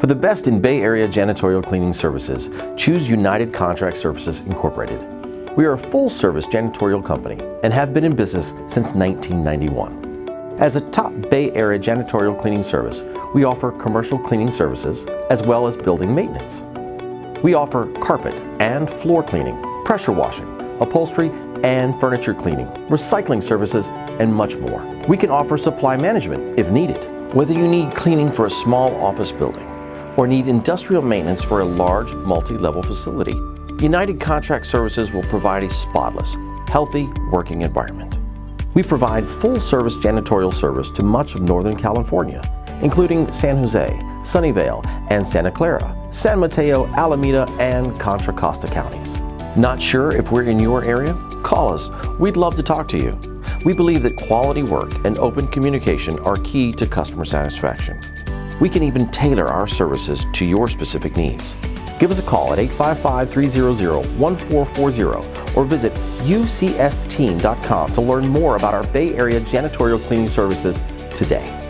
For the best in Bay Area janitorial cleaning services, choose United Contract Services Incorporated. We are a full-service janitorial company and have been in business since 1991. As a top Bay Area janitorial cleaning service, we offer commercial cleaning services as well as building maintenance. We offer carpet and floor cleaning, pressure washing, upholstery and furniture cleaning, recycling services, and much more. We can offer supply management if needed. Whether you need cleaning for a small office building or need industrial maintenance for a large multi-level facility, United Contract Services will provide a spotless, healthy working environment. We provide full-service janitorial service to much of Northern California, including San Jose, Sunnyvale, and Santa Clara, San Mateo, Alameda, and Contra Costa counties. Not sure if we're in your area? Call us. We'd love to talk to you. We believe that quality work and open communication are key to customer satisfaction. We can even tailor our services to your specific needs. Give us a call at 855-300-1440 or visit ucsteam.com to learn more about our Bay Area janitorial cleaning services today.